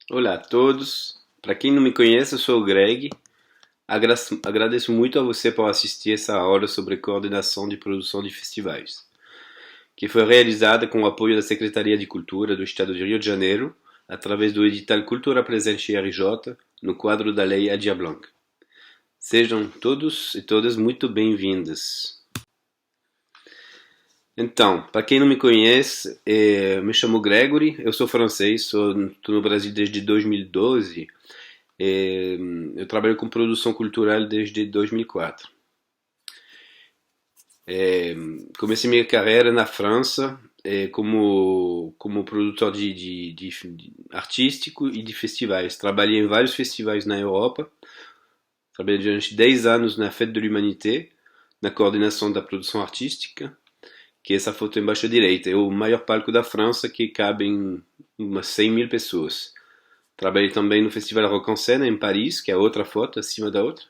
Olá a todos. Para quem não me conhece, eu sou o Greg. Agradeço muito a você por assistir essa aula sobre coordenação de produção de festivais, que foi realizada com o apoio da Secretaria de Cultura do Estado de Rio de Janeiro, através do edital Cultura Presente RJ, no quadro da Lei Aldir Blanc. Sejam todos e todas muito bem-vindas. Então, para quem não me conhece, me chamo Gregory, eu sou francês, estou no Brasil desde 2012. Eu trabalho com produção cultural desde 2004. Comecei minha carreira na França como produtor de artístico e de festivais. Trabalhei em vários festivais na Europa. Trabalhei durante 10 anos na Fête de l'Humanité, na coordenação da produção artística, que é essa foto embaixo à direita. É o maior palco da França que cabem umas 100 mil pessoas. Trabalhei também no Festival Rock en Scène em Paris, que é a outra foto acima da outra.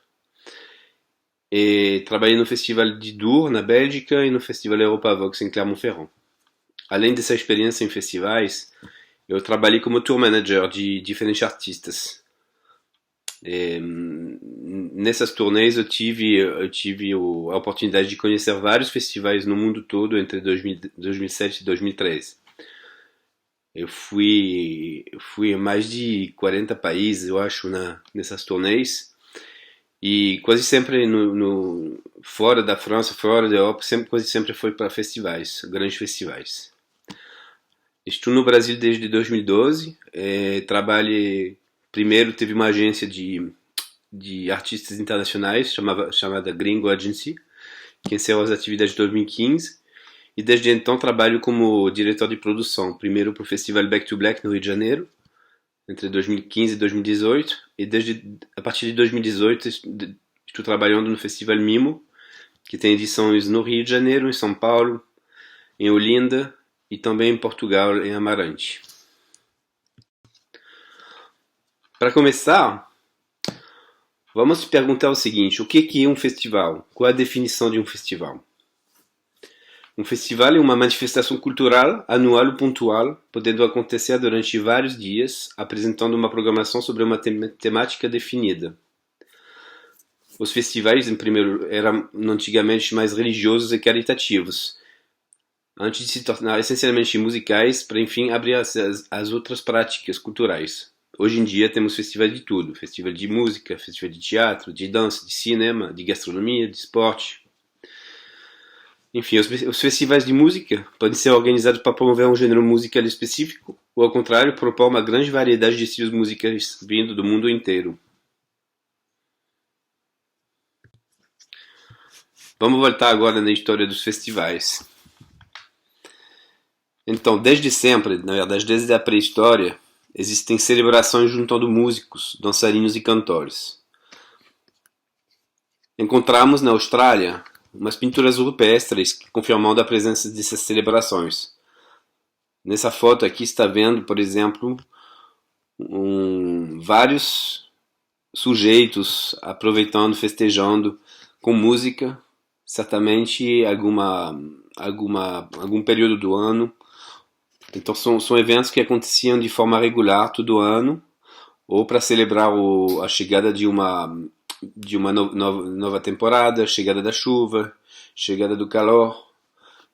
E trabalhei no Festival de Dour, na Bélgica, e no Festival Europa Vox, em Clermont-Ferrand. Além dessa experiência em festivais, eu trabalhei como tour manager de diferentes artistas. Nessas turnês eu tive a oportunidade de conhecer vários festivais no mundo todo entre 2007 e 2013. Eu fui em mais de 40 países, eu acho, nessas turnês. E quase sempre fora da França, fora da Europa, quase sempre foi para festivais, grandes festivais. Estou no Brasil desde 2012. Primeiro tive uma agência de artistas internacionais chamada Gringo Agency, que encerrou as atividades em 2015. E desde então trabalho como diretor de produção, primeiro para o Festival Back to Black no Rio de Janeiro, entre 2015 e 2018, e a partir de 2018 estou trabalhando no Festival Mimo, que tem edições no Rio de Janeiro, em São Paulo, em Olinda e também em Portugal, em Amarante. Para começar, vamos perguntar o seguinte: o que é um festival? Qual é a definição de um festival? Um festival é uma manifestação cultural anual ou pontual, podendo acontecer durante vários dias, apresentando uma programação sobre uma temática definida. Os festivais, eram antigamente mais religiosos e caritativos, antes de se tornar essencialmente musicais, para enfim abrir as outras práticas culturais. Hoje em dia temos festivais de tudo: festival de música, festival de teatro, de dança, de cinema, de gastronomia, de esporte. Enfim, os festivais de música podem ser organizados para promover um gênero musical específico, ou ao contrário, propor uma grande variedade de estilos musicais vindo do mundo inteiro. Vamos voltar agora na história dos festivais. Então, desde sempre, na verdade, desde a pré-história, existem celebrações juntando músicos, dançarinos e cantores. Encontramos na Austrália umas pinturas rupestres confirmando a presença dessas celebrações. Nessa foto aqui está vendo, por exemplo, vários sujeitos aproveitando, festejando com música, certamente algum período do ano. Então são eventos que aconteciam de forma regular todo ano, ou para celebrar a chegada de uma nova temporada, chegada da chuva, chegada do calor,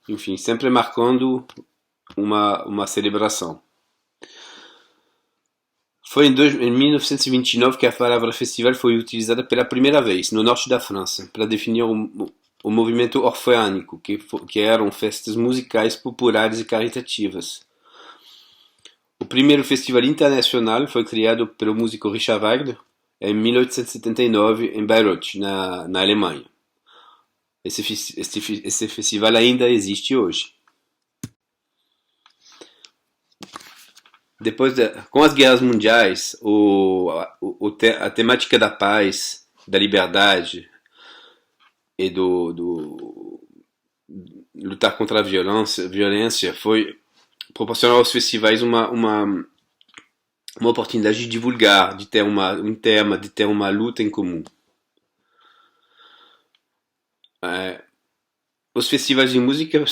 enfim, sempre marcando uma celebração. Foi em 1929 que a palavra festival foi utilizada pela primeira vez no norte da França para definir o movimento orfeônico, que eram festas musicais populares e caritativas. O primeiro festival internacional foi criado pelo músico Richard Wagner em 1879 em Bayreuth, na Alemanha. Esse festival ainda existe hoje. Com as guerras mundiais, a temática da paz, da liberdade e do lutar contra a violência proporcionou aos festivais uma oportunidade de divulgar, de ter um tema, de ter uma luta em comum. Os festivais de música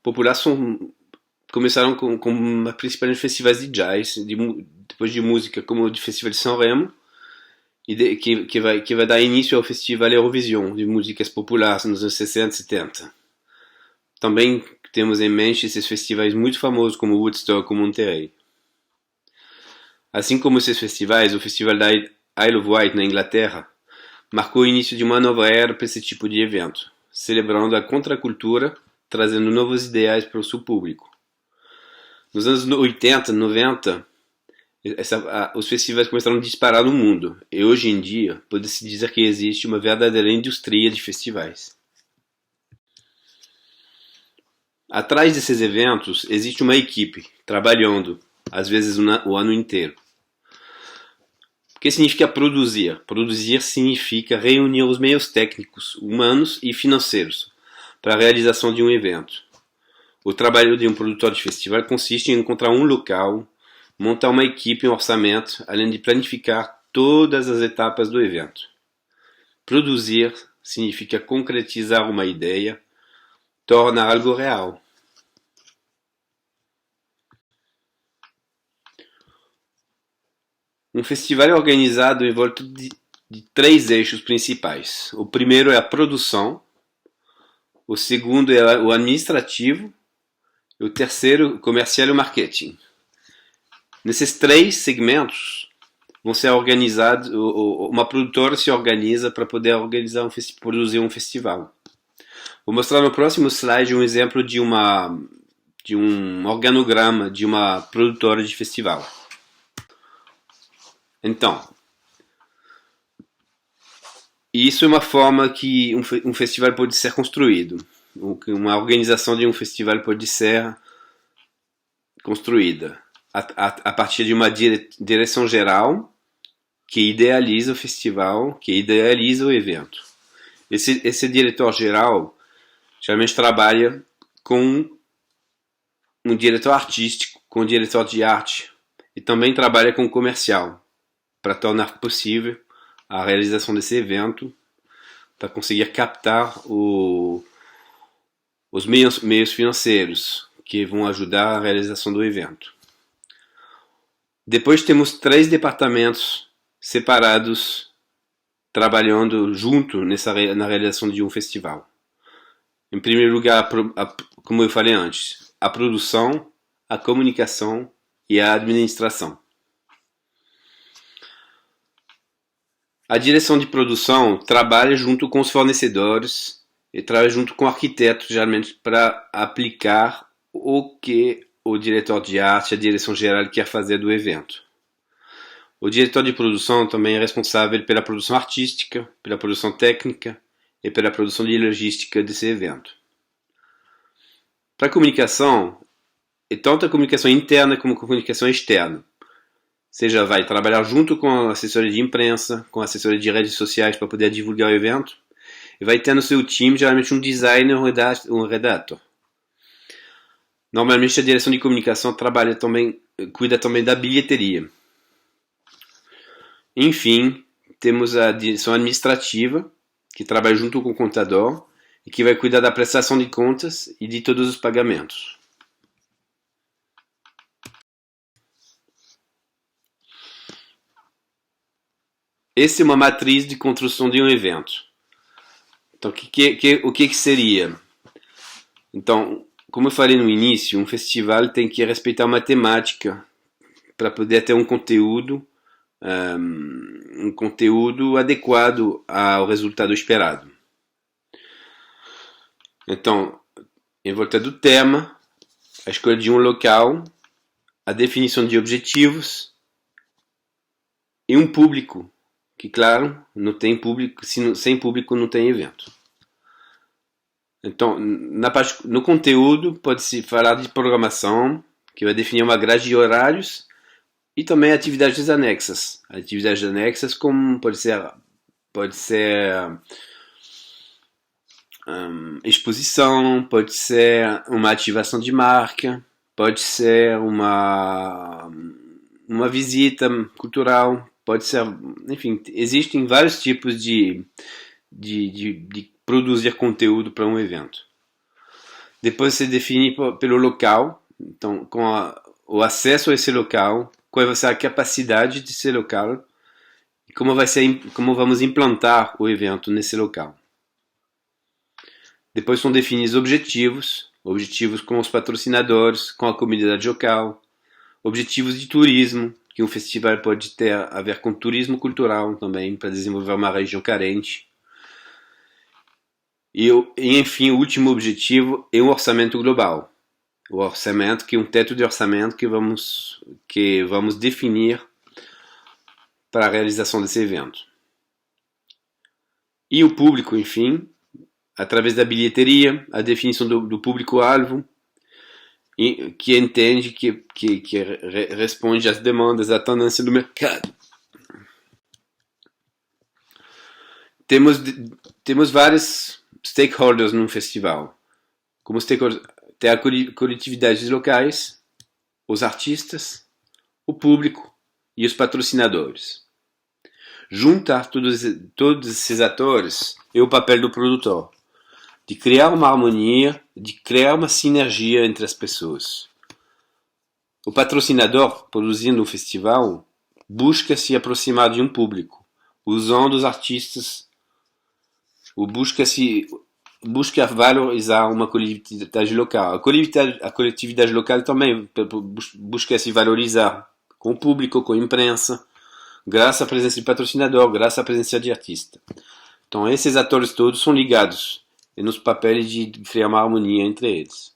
populares começaram principalmente festivais de jazz, tipos de música, como o de Festival de São Remo, que vai dar início ao Festival Eurovision, de músicas populares nos anos 60 e 70. Também temos em mente esses festivais muito famosos como Woodstock ou Monterey. Assim como esses festivais, o Festival da Isle of Wight, na Inglaterra, marcou o início de uma nova era para esse tipo de evento, celebrando a contracultura, trazendo novos ideais para o seu público. Nos anos 80, 90, os festivais começaram a disparar no mundo, e hoje em dia pode-se dizer que existe uma verdadeira indústria de festivais. Atrás desses eventos existe uma equipe trabalhando, às vezes o ano inteiro. O que significa produzir? Produzir significa reunir os meios técnicos, humanos e financeiros para a realização de um evento. O trabalho de um produtor de festival consiste em encontrar um local, montar uma equipe e um orçamento, além de planificar todas as etapas do evento. Produzir significa concretizar uma ideia, tornar algo real. Um festival é organizado em volta de 3 eixos principais. O primeiro é a produção, o segundo é o administrativo e o terceiro, o comercial e o marketing. Nesses 3 segmentos vão ser organizados, uma produtora se organiza para poder produzir um festival. Vou mostrar no próximo slide um exemplo de um organograma de uma produtora de festival. Então, isso é uma forma que um festival pode ser construído. Uma organização de um festival pode ser construída a partir de uma direção geral que idealiza o festival, que idealiza o evento. Esse diretor geral geralmente trabalha com um diretor artístico, com um diretor de arte e também trabalha com o comercial para tornar possível a realização desse evento, para conseguir captar os meios financeiros que vão ajudar a realização do evento. Depois temos 3 departamentos separados trabalhando junto na realização de um festival. Em primeiro lugar, como eu falei antes, a produção, a comunicação e a administração. A direção de produção trabalha junto com os fornecedores e trabalha junto com o arquiteto, geralmente, para aplicar o que o diretor de arte, a direção geral, quer fazer do evento. O diretor de produção também é responsável pela produção artística, pela produção técnica e pela produção de logística desse evento. Para a comunicação, é tanto a comunicação interna como a comunicação externa. Seja, vai trabalhar junto com a assessoria de imprensa, com a assessoria de redes sociais para poder divulgar o evento, e vai ter no seu time geralmente um designer ou um redator. Normalmente a direção de comunicação cuida também da bilheteria. Enfim, temos a direção administrativa, que trabalha junto com o contador e que vai cuidar da prestação de contas e de todos os pagamentos. Essa é uma matriz de construção de um evento. Então, o que seria? Então, como eu falei no início, um festival tem que respeitar uma temática para poder ter um conteúdo adequado ao resultado esperado. Então, em volta do tema, a escolha de um local, a definição de objetivos e um público. Que, claro, não tem público, sem público não tem evento. Então, no conteúdo, pode-se falar de programação, que vai definir uma grade de horários, e também atividades anexas. Atividades anexas como pode ser exposição, pode ser uma ativação de marca, pode ser uma visita cultural, pode ser, enfim, existem vários tipos de produzir conteúdo para um evento. Depois você define pelo local, então com o acesso a esse local, qual vai ser a capacidade desse local e como vamos implantar o evento nesse local. Depois são definidos objetivos com os patrocinadores, com a comunidade local, objetivos de turismo, que um festival pode ter a ver com turismo cultural também, para desenvolver uma região carente. E enfim, o último objetivo é um orçamento global. O orçamento, que é um teto de orçamento que vamos definir para a realização desse evento. E o público, enfim, através da bilheteria, a definição do público-alvo, que entende, que responde às demandas, à tendência do mercado. Temos vários stakeholders num festival. Como stakeholders, tem as coletividades locais, os artistas, o público e os patrocinadores. Juntar todos esses atores é o papel do produtor, de criar uma harmonia, de criar uma sinergia entre as pessoas. O patrocinador, produzindo um festival, busca se aproximar de um público, usando os artistas, busca valorizar uma coletividade local. A coletividade local também busca se valorizar com o público, com a imprensa, graças à presença de patrocinador, graças à presença de artista. Então esses atores todos são ligados e nos papéis de criar uma harmonia entre eles.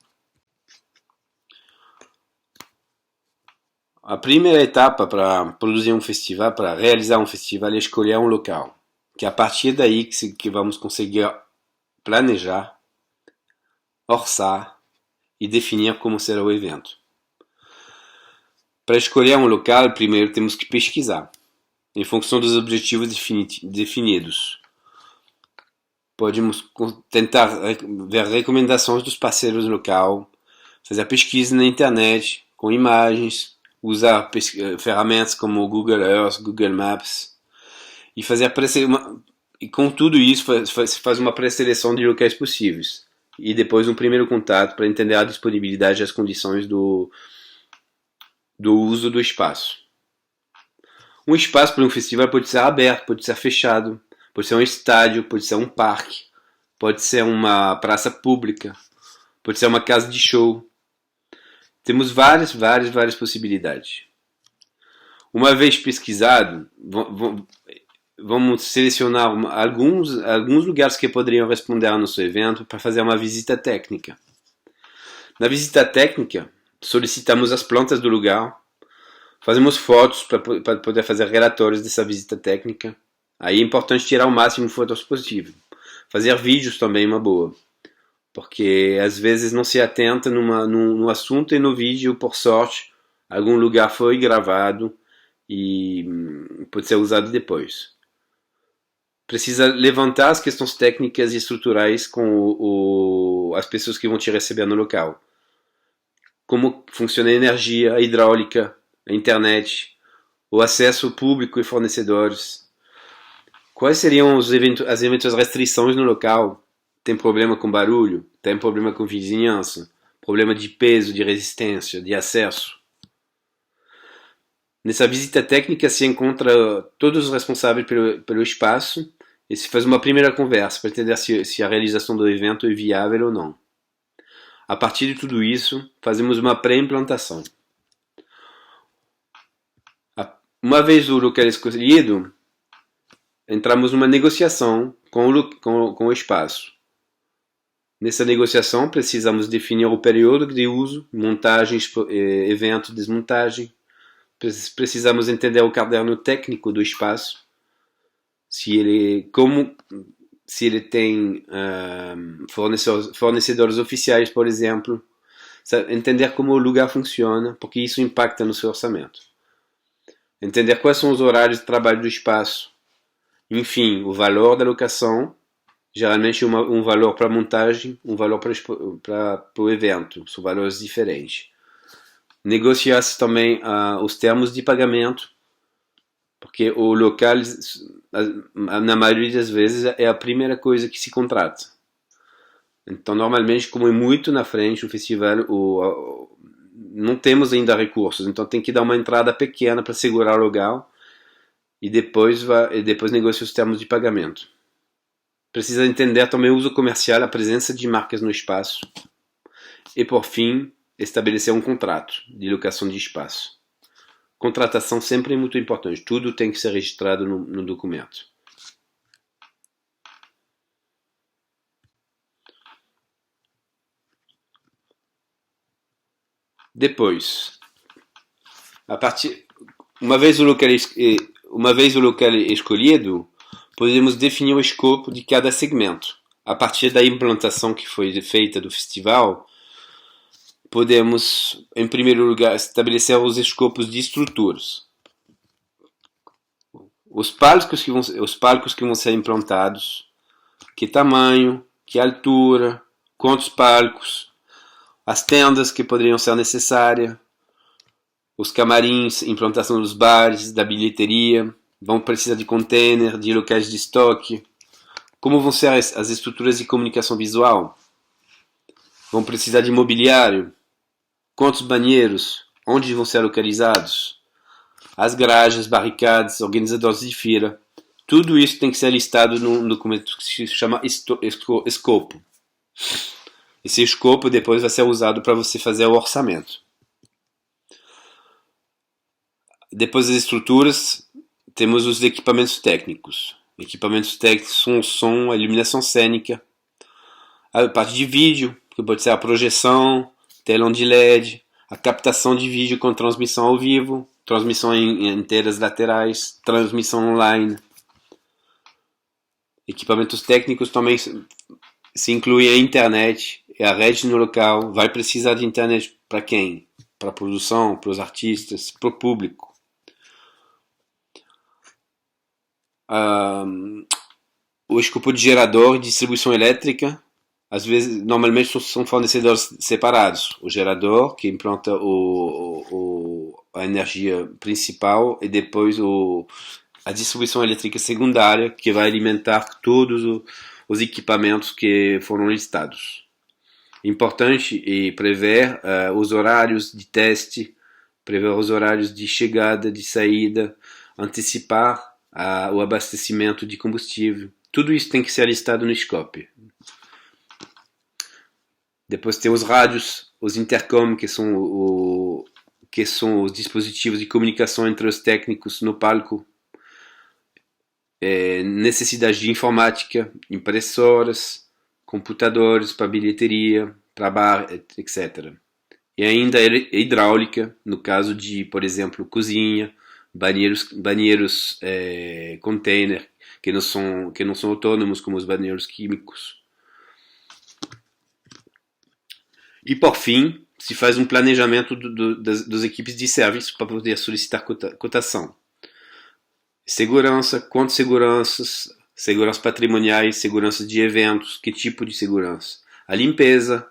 A primeira etapa para produzir um festival, para realizar um festival, é escolher um local. Que é a partir daí que vamos conseguir planejar, orçar e definir como será o evento. Para escolher um local, primeiro temos que pesquisar, em função dos objetivos definidos. Podemos tentar ver recomendações dos parceiros locais, fazer a pesquisa na internet, com imagens, usar ferramentas como Google Earth, Google Maps, e fazer e com tudo isso se faz uma pré-seleção de locais possíveis. E depois um primeiro contato para entender a disponibilidade e as condições do uso do espaço. Um espaço para um festival pode ser aberto, pode ser fechado, pode ser um estádio, pode ser um parque, pode ser uma praça pública, pode ser uma casa de show. Temos várias possibilidades. Uma vez pesquisado, vamos selecionar alguns lugares que poderiam responder ao nosso evento para fazer uma visita técnica. Na visita técnica, solicitamos as plantas do lugar, fazemos fotos para poder fazer relatórios dessa visita técnica. Aí é importante tirar o máximo de fotos possível. Fazer vídeos também é uma boa, porque às vezes não se atenta no assunto e no vídeo, por sorte, algum lugar foi gravado e pode ser usado depois. Precisa levantar as questões técnicas e estruturais com as pessoas que vão te receber no local. Como funciona a energia, a hidráulica, a internet, o acesso público e fornecedores. Quais seriam as eventuais restrições no local? Tem problema com barulho? Tem problema com vizinhança? Problema de peso, de resistência, de acesso? Nessa visita técnica se encontra todos os responsáveis pelo espaço e se faz uma primeira conversa para entender se a realização do evento é viável ou não. A partir de tudo isso, fazemos uma pré-implantação. Uma vez o local escolhido, entramos numa negociação com o espaço. Nessa negociação, precisamos definir o período de uso, montagens, evento, desmontagem. Precisamos entender o caderno técnico do espaço, se ele tem fornecedores oficiais, por exemplo, entender como o lugar funciona, porque isso impacta no seu orçamento. Entender quais são os horários de trabalho do espaço, enfim, o valor da locação, geralmente um valor para a montagem, um valor para o evento, são valores diferentes. Negociar-se também os termos de pagamento, porque o local, na maioria das vezes, é a primeira coisa que se contrata. Então, normalmente, como é muito na frente o festival, não temos ainda recursos, então tem que dar uma entrada pequena para segurar o lugar e depois negocia os termos de pagamento. Precisa entender também o uso comercial, a presença de marcas no espaço e, por fim, estabelecer um contrato de locação de espaço. Contratação sempre é muito importante, tudo tem que ser registrado no documento. Depois, uma vez o local escolhido, podemos definir o escopo de cada segmento. A partir da implantação que foi feita do festival, podemos, em primeiro lugar, estabelecer os escopos de estruturas. Os palcos que vão ser implantados, que tamanho, que altura, quantos palcos, as tendas que poderiam ser necessárias, os camarins, implantação dos bares, da bilheteria, vão precisar de container, de locais de estoque, como vão ser as estruturas de comunicação visual, vão precisar de mobiliário, quantos banheiros, onde vão ser localizados, as garagens, barricadas, organizadores de feira, tudo isso tem que ser listado num documento que se chama escopo. Esse escopo depois vai ser usado para você fazer o orçamento. Depois das estruturas, temos os equipamentos técnicos. Equipamentos técnicos são o som, a iluminação cênica, a parte de vídeo, que pode ser a projeção, telão de LED, a captação de vídeo com transmissão ao vivo, transmissão em telas laterais, transmissão online. Equipamentos técnicos também se inclui a internet, a rede no local. Vai precisar de internet para quem? Para a produção, para os artistas, para o público. O escopo de gerador, distribuição elétrica, às vezes, normalmente são fornecedores separados. O gerador, que implanta a energia principal, e depois a distribuição elétrica secundária, que vai alimentar todos os equipamentos que foram listados. Importante é prever os horários de teste, prever os horários de chegada, de saída, antecipar o abastecimento de combustível. Tudo isso tem que ser listado no scope. Depois tem os rádios, os intercom, que são os dispositivos de comunicação entre os técnicos no palco. Necessidade de informática, impressoras, computadores para bilheteria, para bar, etc. E ainda hidráulica, no caso de, por exemplo, cozinha, banheiros container, que não são autônomos como os banheiros químicos. E por fim, se faz um planejamento das equipes de serviço para poder solicitar cotação. Segurança, quantas seguranças, segurança patrimoniais, segurança de eventos, que tipo de segurança? A limpeza,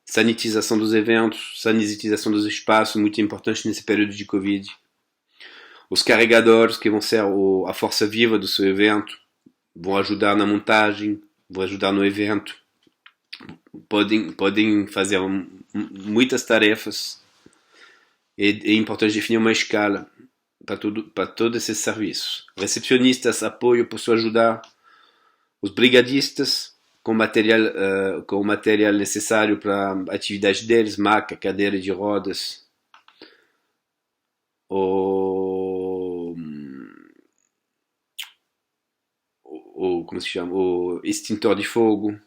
sanitização dos eventos, sanitização dos espaços, muito importante nesse período de Covid. Os carregadores, que vão ser a força viva do seu evento, vão ajudar na montagem, vão ajudar no evento. Podem fazer muitas tarefas. É importante definir uma escala para todos esses serviços. Recepcionistas, apoio, posso ajudar. Os brigadistas, com o material necessário para a atividade deles, maca, cadeira de rodas, como se chama? O extintor de fogo.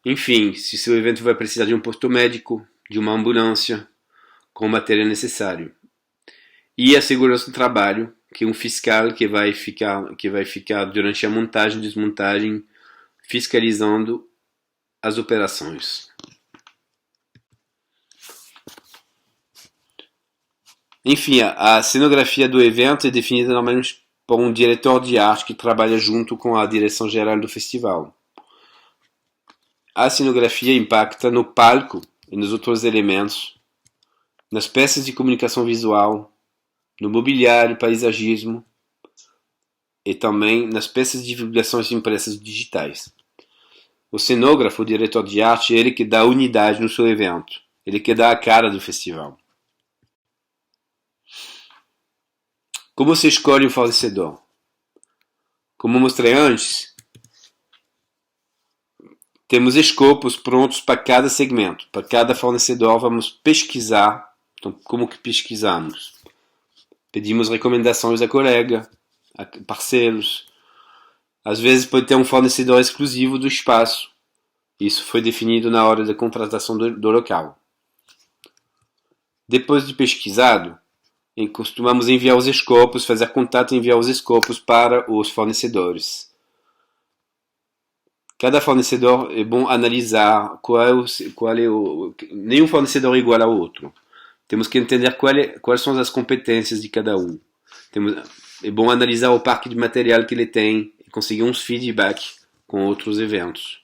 Enfim, se seu evento vai precisar de um posto médico, de uma ambulância, com o material necessário. E a segurança do trabalho, que é um fiscal que vai ficar durante a montagem e desmontagem, fiscalizando as operações. Enfim, a cenografia do evento é definida normalmente por um diretor de arte que trabalha junto com a direção geral do festival. A cenografia impacta no palco e nos outros elementos, nas peças de comunicação visual, no mobiliário, paisagismo e também nas peças de divulgações impressas digitais. O cenógrafo, o diretor de arte, é ele que dá unidade no seu evento. ele que dá a cara do festival. Como você escolhe um fornecedor? Como mostrei antes, temos escopos prontos para cada segmento. Para cada fornecedor vamos pesquisar. Então, como que pesquisamos? Pedimos recomendações a colega, a parceiros. Às vezes pode ter um fornecedor exclusivo do espaço. Isso foi definido na hora da contratação do local. Depois de pesquisado, costumamos enviar os escopos, fazer contato e enviar os escopos para os fornecedores. Cada fornecedor é bom analisar nenhum fornecedor é igual ao outro. Temos que entender quais são as competências de cada um. É bom analisar o parque de material que ele tem e conseguir uns feedback com outros eventos.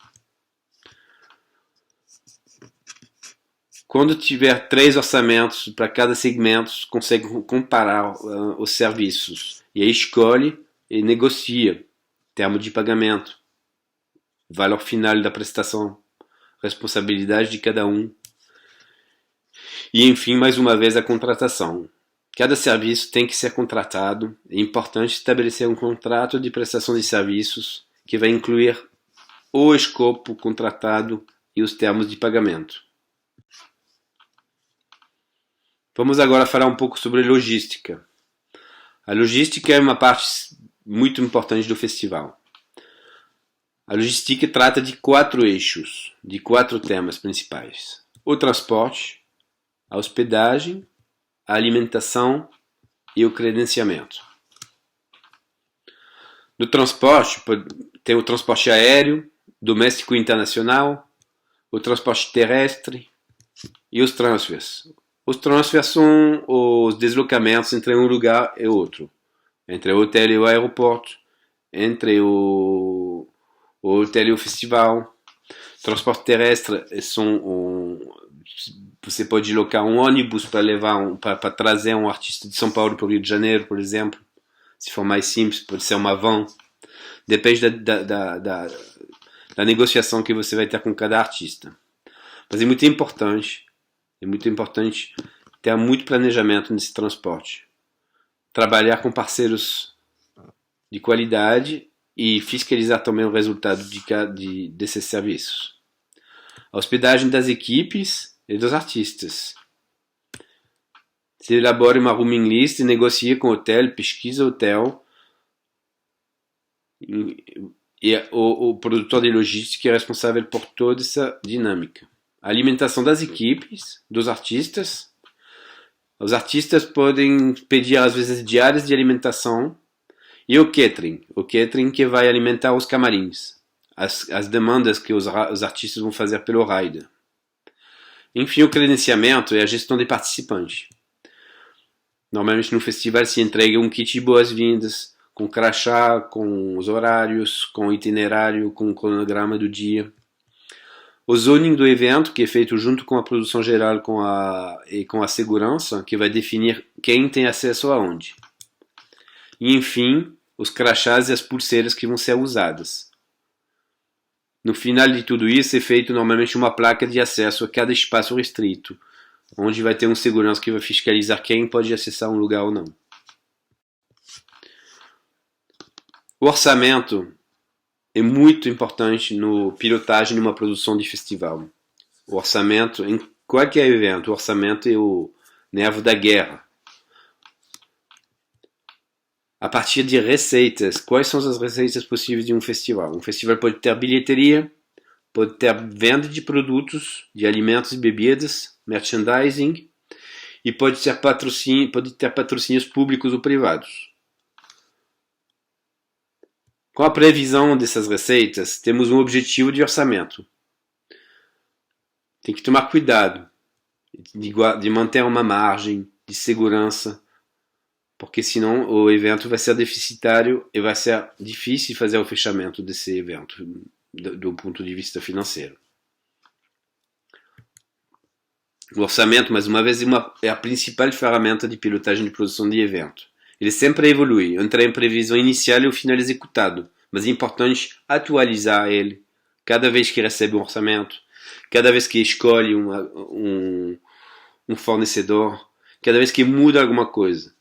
Quando tiver 3 orçamentos para cada segmento, consegue comparar os serviços. E aí escolhe e negocia termo de pagamento, valor final da prestação, responsabilidade de cada um. E, enfim, mais uma vez, a contratação. Cada serviço tem que ser contratado. É importante estabelecer um contrato de prestação de serviços que vai incluir o escopo contratado e os termos de pagamento. Vamos agora falar um pouco sobre logística. A logística é uma parte muito importante do festival. A logística trata de 4 eixos, de 4 temas principais: o transporte, a hospedagem, a alimentação e o credenciamento. No transporte, tem o transporte aéreo, doméstico e internacional, o transporte terrestre e os transfers. Os transfers são os deslocamentos entre um lugar e outro, entre o hotel e o aeroporto, entre o hotel e o festival. Transporte terrestre você pode locar um ônibus para trazer um artista de São Paulo para o Rio de Janeiro, por exemplo. Se for mais simples, pode ser uma van. Depende da negociação que você vai ter com cada artista. Mas é muito importante ter muito planejamento nesse transporte. Trabalhar com parceiros de qualidade e fiscalizar também o resultado desses serviços. A hospedagem das equipes e dos artistas. Se elabora uma rooming list e negocia com o hotel, pesquisa o hotel. E o produtor de logística é responsável por toda essa dinâmica. A alimentação das equipes, dos artistas. Os artistas podem pedir, às vezes, diárias de alimentação. E o catering que vai alimentar os camarins. As demandas que os artistas vão fazer pelo rider. Enfim, o credenciamento é a gestão de participantes. Normalmente no festival se entrega um kit de boas-vindas, com crachá, com os horários, com o itinerário, com o cronograma do dia. O zoning do evento, que é feito junto com a produção geral e com a segurança, que vai definir quem tem acesso aonde. E, enfim, os crachás e as pulseiras que vão ser usadas. No final de tudo isso é feito normalmente uma placa de acesso a cada espaço restrito, onde vai ter um segurança que vai fiscalizar quem pode acessar um lugar ou não. O orçamento é muito importante no pilotagem de uma produção de festival. O orçamento, em qualquer evento, o orçamento é o nervo da guerra. A partir de receitas, quais são as receitas possíveis de um festival? Um festival pode ter bilheteria, pode ter venda de produtos, de alimentos e bebidas, merchandising, e pode ter patrocínios públicos ou privados. Com a previsão dessas receitas, temos um objetivo de orçamento. Tem que tomar cuidado de manter uma margem de segurança, porque senão o evento vai ser deficitário e vai ser difícil fazer o fechamento desse evento do ponto de vista financeiro. O orçamento, mais uma vez, é a principal ferramenta de pilotagem de produção de evento. Ele sempre evolui, entre a previsão inicial e o final executado, mas é importante atualizar ele cada vez que recebe um orçamento, cada vez que escolhe um fornecedor, cada vez que muda alguma coisa.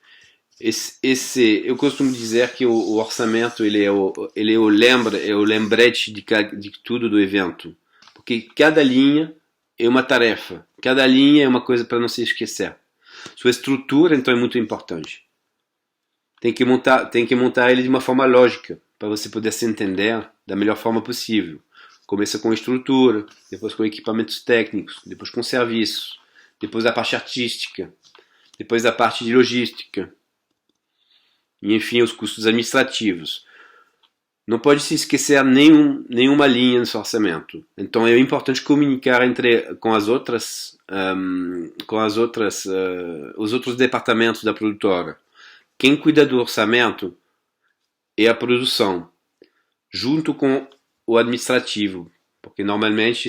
Eu costumo dizer que o orçamento ele é o lembrete de tudo do evento, porque cada linha é uma tarefa, cada linha é uma coisa para não se esquecer. Sua estrutura então é muito importante. Tem que montar ele de uma forma lógica para você poder se entender da melhor forma possível. Começa com estrutura, depois com equipamentos técnicos, depois com serviços, depois a parte artística, depois a parte de logística. E enfim, os custos administrativos. Não pode se esquecer nenhuma linha no seu orçamento. Então é importante comunicar com os outros departamentos da produtora. Quem cuida do orçamento é a produção, junto com o administrativo. Porque normalmente,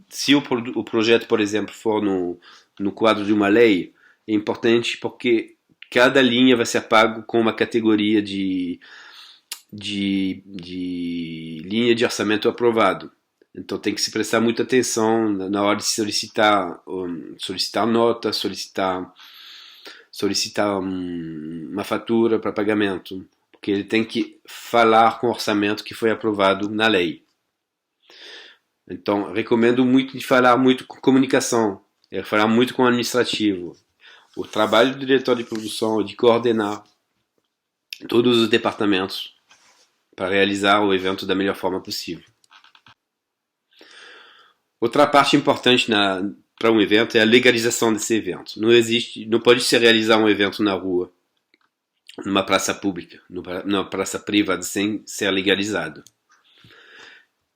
se o projeto, por exemplo, for no quadro de uma lei, é importante porque cada linha vai ser pago com uma categoria de linha de orçamento aprovado. Então tem que se prestar muita atenção na hora de solicitar nota, solicitar uma fatura para pagamento, porque ele tem que falar com o orçamento que foi aprovado na lei. Então recomendo muito de falar muito com comunicação, falar muito com o administrativo. O trabalho do diretor de produção é de coordenar todos os departamentos para realizar o evento da melhor forma possível. Outra parte importante para um evento é a legalização desse evento. Não pode se realizar um evento na rua, numa praça pública, numa praça privada, sem ser legalizado.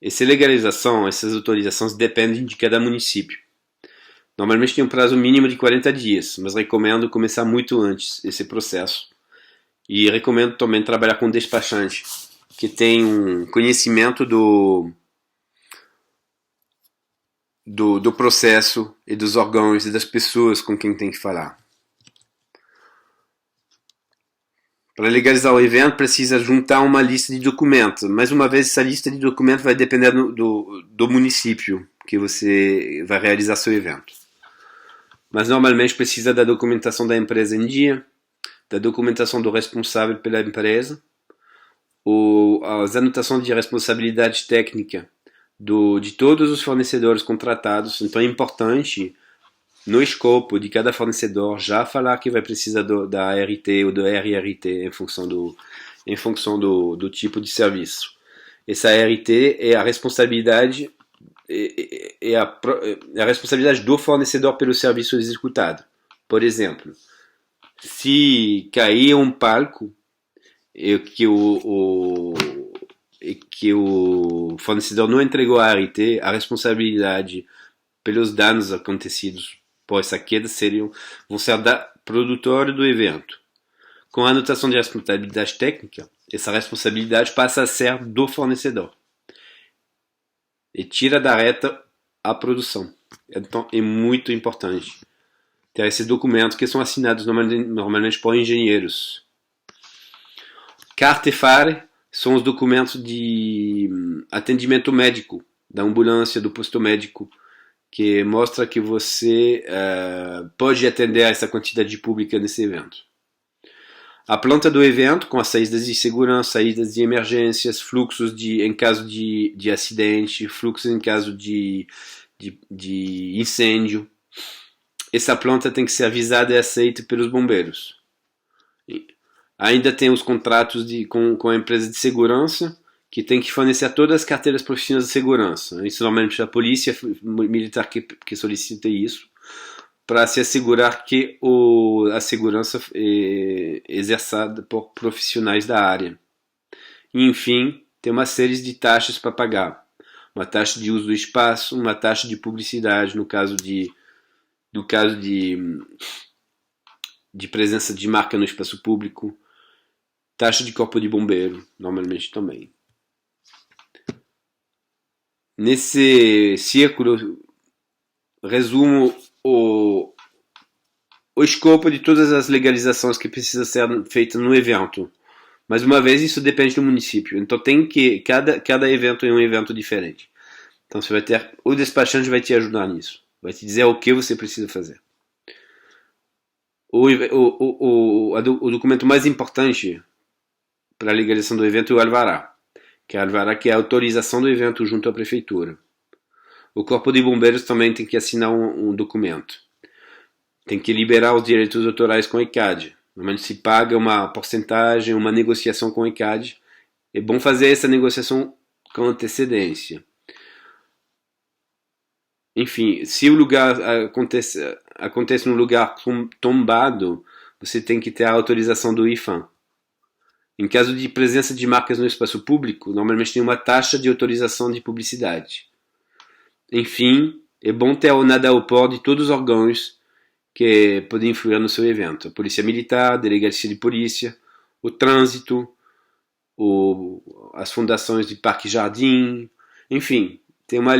Essas autorizações dependem de cada município. Normalmente tem um prazo mínimo de 40 dias, mas recomendo começar muito antes esse processo. E recomendo também trabalhar com um despachante, que tem um conhecimento do processo e dos órgãos e das pessoas com quem tem que falar. Para legalizar o evento, precisa juntar uma lista de documentos. Mais uma vez, essa lista de documentos vai depender do município que você vai realizar seu evento. Mas normalmente precisa da documentação da empresa em dia, da documentação do responsável pela empresa, as anotações de responsabilidade técnica de todos os fornecedores contratados. Então é importante, no escopo de cada fornecedor, já falar que vai precisar da ART ou do RRT em função do tipo de serviço. Essa ART é a responsabilidade a responsabilidade do fornecedor pelo serviço executado. Por exemplo, se cair um palco e que o fornecedor não entregou a ART, a responsabilidade pelos danos acontecidos por essa queda vão ser da produtora do evento. Com a anotação de responsabilidade técnica, essa responsabilidade passa a ser do fornecedor e tira da reta a produção. Então é muito importante ter esses documentos que são assinados normalmente por engenheiros. Carta e FARE são os documentos de atendimento médico da ambulância, do posto médico, que mostra que você pode atender a essa quantidade pública nesse evento. A planta do evento, com as saídas de segurança, saídas de emergências, fluxos em caso de acidente, fluxos em caso de incêndio. Essa planta tem que ser avisada e aceita pelos bombeiros. Ainda tem os contratos com a empresa de segurança, que tem que fornecer todas as carteiras profissionais de segurança. Isso normalmente é a polícia militar que solicita isso, para se assegurar que a segurança é exercida por profissionais da área. E, enfim, tem uma série de taxas para pagar. Uma taxa de uso do espaço, uma taxa de publicidade, no caso de presença de marca no espaço público, taxa de corpo de bombeiro, normalmente também. Nesse círculo, resumo o escopo de todas as legalizações que precisam ser feitas no evento. Mais uma vez, isso depende do município. Então cada evento é um evento diferente. Então você vai ter, o despachante vai te ajudar nisso, vai te dizer o que você precisa fazer. O documento mais importante para a legalização do evento é o alvará, que é a autorização do evento junto à prefeitura. O Corpo de Bombeiros também tem que assinar um documento. Tem que liberar os direitos autorais com a ICAD. Normalmente se paga uma porcentagem, uma negociação com a ICAD. É bom fazer essa negociação com antecedência. Enfim, se o lugar acontece num lugar tombado, você tem que ter a autorização do IFAM. Em caso de presença de marcas no espaço público, normalmente tem uma taxa de autorização de publicidade. Enfim, é bom ter o nada ao pó de todos os órgãos que podem influir no seu evento. A polícia militar, a delegacia de polícia, o trânsito, as fundações de parque e jardim, enfim, tem uma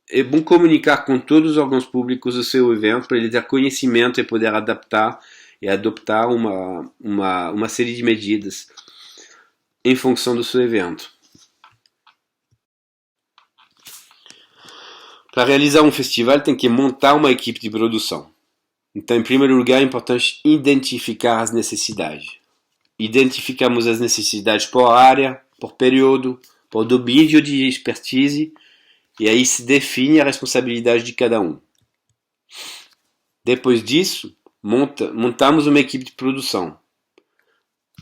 é bom comunicar com todos os órgãos públicos o seu evento para ele ter conhecimento e poder adaptar e adotar uma série de medidas em função do seu evento. Para realizar um festival tem que montar uma equipe de produção. Então, em primeiro lugar, é importante identificar as necessidades. Identificamos as necessidades por área, por período, por domínio de expertise, e aí se define a responsabilidade de cada um. Depois disso, montamos uma equipe de produção.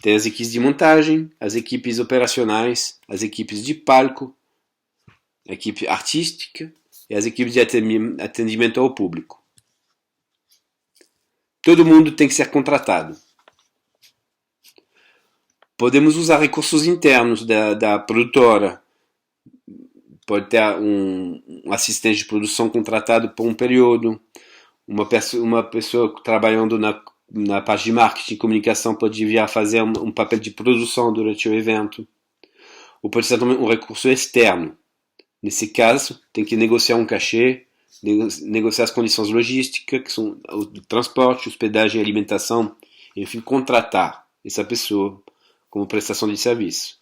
Tem as equipes de montagem, as equipes operacionais, as equipes de palco, a equipe artística e as equipes de atendimento ao público. Todo mundo tem que ser contratado. Podemos usar recursos internos da produtora. Pode ter um assistente de produção contratado por um período. Uma pessoa trabalhando na parte de marketing e comunicação pode vir a fazer um papel de produção durante o evento. Ou pode ser também um recurso externo. Nesse caso, tem que negociar um cachê, negociar as condições logísticas, que são o transporte, hospedagem e alimentação, e, enfim, contratar essa pessoa como prestação de serviço.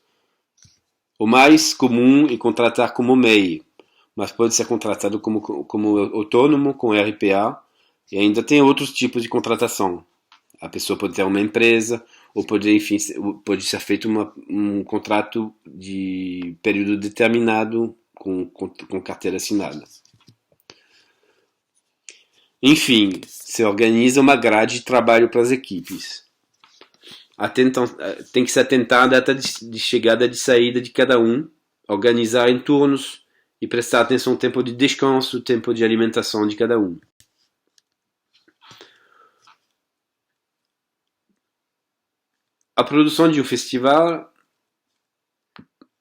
O mais comum é contratar como MEI, mas pode ser contratado como autônomo, com RPA, e ainda tem outros tipos de contratação. A pessoa pode ter uma empresa, ou pode ser feito um contrato de período determinado com carteira assinada. Enfim, se organiza uma grade de trabalho para as equipes. Tem que se atentar à data de chegada e de saída de cada um, organizar em turnos e prestar atenção ao tempo de descanso, tempo de alimentação de cada um. A produção de um festival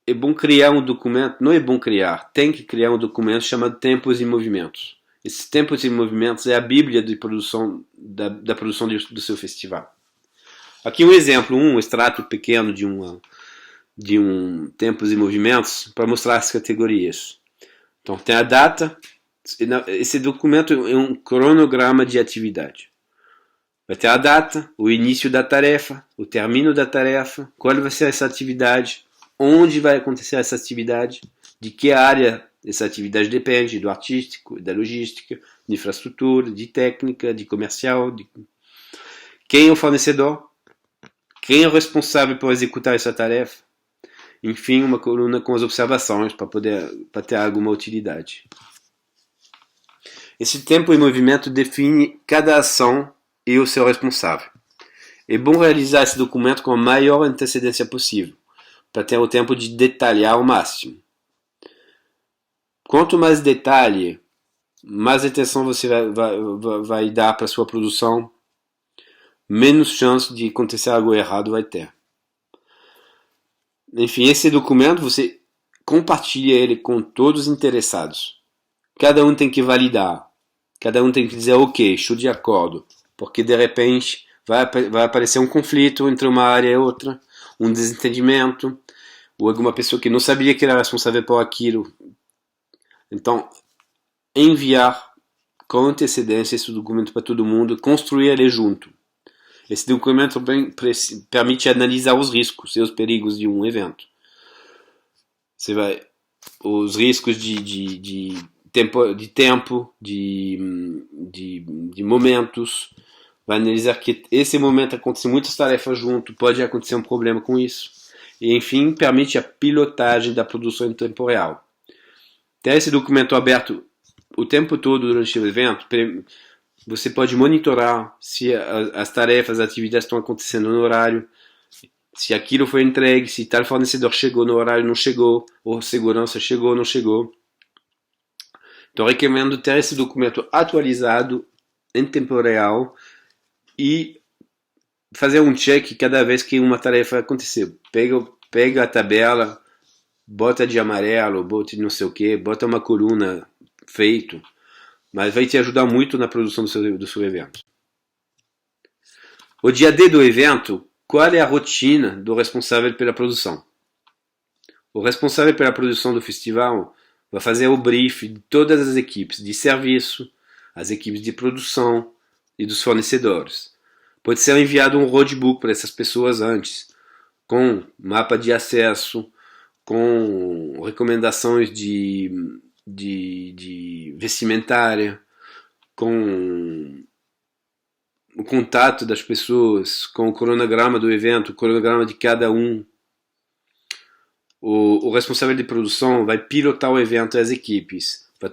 é bom criar um documento, não é bom criar, tem que criar um documento chamado Tempos e Movimentos. Esses Tempos e Movimentos é a bíblia de produção, da produção do seu festival. Aqui um exemplo, um extrato pequeno de um Tempos e Movimentos para mostrar as categorias. Então tem a data, esse documento é um cronograma de atividade. Vai ter a data, o início da tarefa, o término da tarefa, qual vai ser essa atividade, onde vai acontecer essa atividade, de que área essa atividade depende, do artístico, da logística, de infraestrutura, de técnica, de comercial, quem é o fornecedor, quem é o responsável por executar essa tarefa. Enfim, uma coluna com as observações para ter alguma utilidade. Esse tempo em movimento define cada ação e o seu responsável. É bom realizar esse documento com a maior antecedência possível, para ter o tempo de detalhar ao máximo. Quanto mais detalhe, mais atenção você vai dar para a sua produção, menos chance de acontecer algo errado vai ter. Enfim, esse documento você compartilha ele com todos os interessados. Cada um tem que validar. Cada um tem que dizer, ok, estou de acordo. Porque de repente vai aparecer um conflito entre uma área e outra, um desentendimento, ou alguma pessoa que não sabia que era responsável por aquilo. Então, enviar com antecedência esse documento para todo mundo, construir ele junto. Esse documento permite analisar os riscos e os perigos de um evento. Você vai os riscos de tempo, de momentos, vai analisar que esse momento acontece muitas tarefas junto, pode acontecer um problema com isso. E, enfim, permite a pilotagem da produção em tempo real. Ter esse documento aberto o tempo todo durante o evento, você pode monitorar se as tarefas, as atividades estão acontecendo no horário, se aquilo foi entregue, se tal fornecedor chegou no horário, não chegou, ou segurança chegou, não chegou. Então, recomendo ter esse documento atualizado em tempo real e fazer um check cada vez que uma tarefa aconteceu. Pega a tabela, bota de amarelo, bota de não sei o que, bota uma coluna feito, mas vai te ajudar muito na produção do seu evento. O dia D do evento, qual é a rotina do responsável pela produção? O responsável pela produção do festival vai fazer o brief de todas as equipes de serviço, as equipes de produção e dos fornecedores. Pode ser enviado um roadbook para essas pessoas antes, com mapa de acesso, com recomendações de vestimentária, com o contato das pessoas, com o cronograma do evento, o cronograma de cada um. O responsável de produção vai pilotar o evento e as equipes, vai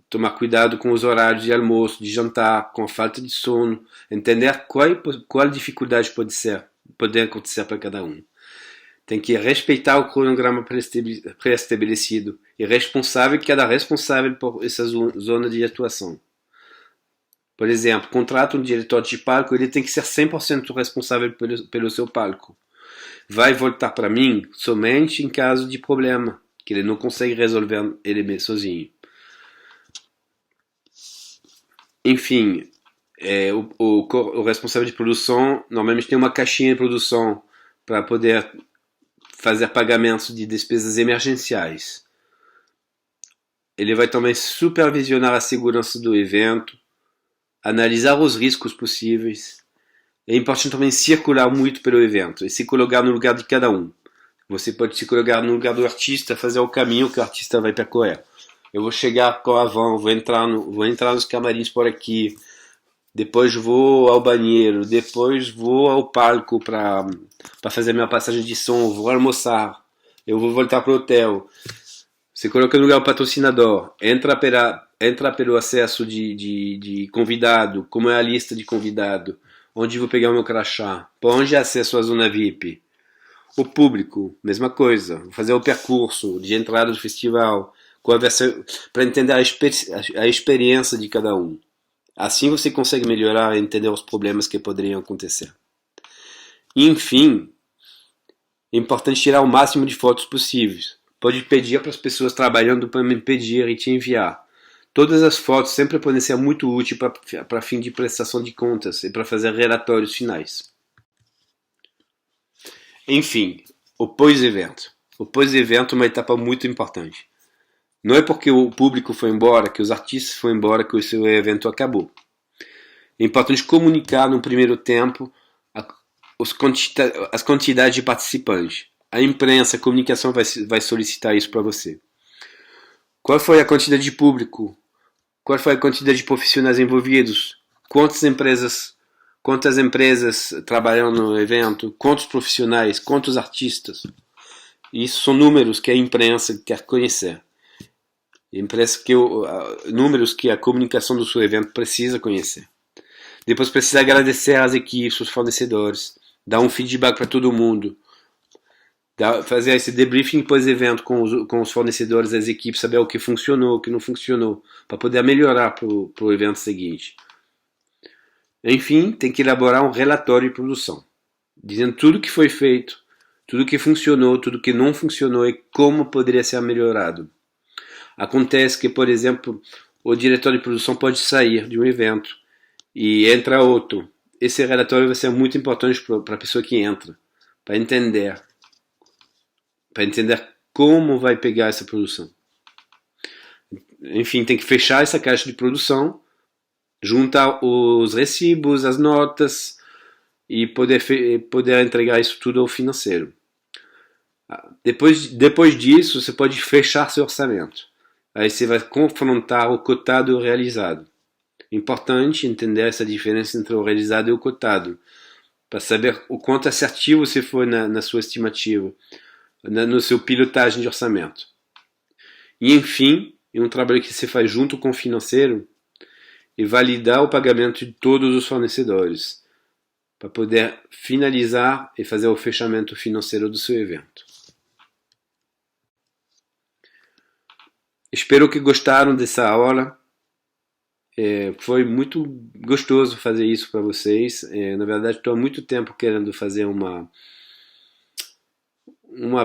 tomar cuidado com os horários de almoço, de jantar, com a falta de sono, entender qual dificuldade pode acontecer para cada um. Tem que respeitar o cronograma pré-estabelecido e cada responsável por essa zona de atuação. Por exemplo, contrata um diretor de palco, ele tem que ser 100% responsável pelo seu palco. Vai voltar para mim somente em caso de problema, que ele não consegue resolver ele mesmo sozinho. Enfim, o responsável de produção normalmente tem uma caixinha de produção para poder fazer pagamentos de despesas emergenciais. Ele vai também supervisionar a segurança do evento, analisar os riscos possíveis. É importante também circular muito pelo evento e se colocar no lugar de cada um. Você pode se colocar no lugar do artista, fazer o caminho que o artista vai percorrer. Eu vou chegar com a van, vou entrar nos camarins por aqui, depois vou ao banheiro, depois vou ao palco para fazer minha passagem de som, vou almoçar, eu vou voltar para o hotel. Você coloca no lugar o patrocinador, entra pelo acesso de convidado, como é a lista de convidado, onde vou pegar o meu crachá, para onde é acesso à zona VIP. O público, mesma coisa, vou fazer o percurso de entrada do festival, para entender a experiência de cada um. Assim você consegue melhorar e entender os problemas que poderiam acontecer. Enfim, é importante tirar o máximo de fotos possíveis. Pode pedir para as pessoas trabalhando para me pedir e te enviar. Todas as fotos sempre podem ser muito úteis para fim de prestação de contas e para fazer relatórios finais. Enfim, o pós-evento. O pós-evento é uma etapa muito importante. Não é porque o público foi embora, que os artistas foram embora, que o seu evento acabou. É importante comunicar no primeiro tempo as quantidades de participantes. A imprensa, a comunicação vai solicitar isso para você. Qual foi a quantidade de público? Qual foi a quantidade de profissionais envolvidos? Quantas empresas trabalham no evento? Quantos profissionais? Quantos artistas? Isso são números que a imprensa quer conhecer. Números que a comunicação do seu evento precisa conhecer. Depois precisa agradecer às equipes, os fornecedores, dar um feedback para todo mundo, fazer esse debriefing pós-evento com os fornecedores, as equipes, saber o que funcionou, o que não funcionou, para poder melhorar para o evento seguinte. Enfim, tem que elaborar um relatório de produção, dizendo tudo que foi feito, tudo que funcionou, tudo que não funcionou e como poderia ser melhorado. Acontece que, por exemplo, o diretor de produção pode sair de um evento e entra outro. Esse relatório vai ser muito importante para a pessoa que entra, para entender como vai pegar essa produção. Enfim, tem que fechar essa caixa de produção, juntar os recibos, as notas e poder entregar isso tudo ao financeiro. Depois disso, você pode fechar seu orçamento. Aí você vai confrontar o cotado e o realizado. Importante entender essa diferença entre o realizado e o cotado, para saber o quanto assertivo você foi na sua estimativa, no seu pilotagem de orçamento. E enfim, é um trabalho que você faz junto com o financeiro e validar o pagamento de todos os fornecedores, para poder finalizar e fazer o fechamento financeiro do seu evento. Espero que gostaram dessa aula. Foi muito gostoso fazer isso para vocês. Na verdade, estou há muito tempo querendo fazer uma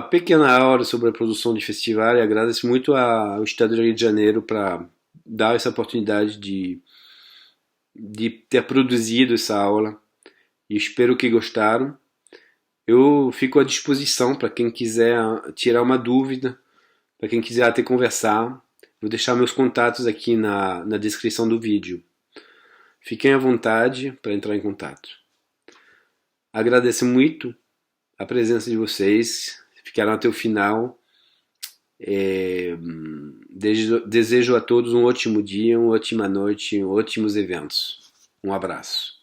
pequena aula sobre a produção de festival e agradeço muito ao Estado do Rio de Janeiro para dar essa oportunidade de ter produzido essa aula e espero que gostaram. Eu fico à disposição para quem quiser tirar uma dúvida, para quem quiser até conversar. Vou deixar meus contatos aqui na descrição do vídeo. Fiquem à vontade para entrar em contato. Agradeço muito a presença de vocês, ficaram até o final. Desejo a todos um ótimo dia, uma ótima noite, ótimos eventos. Um abraço.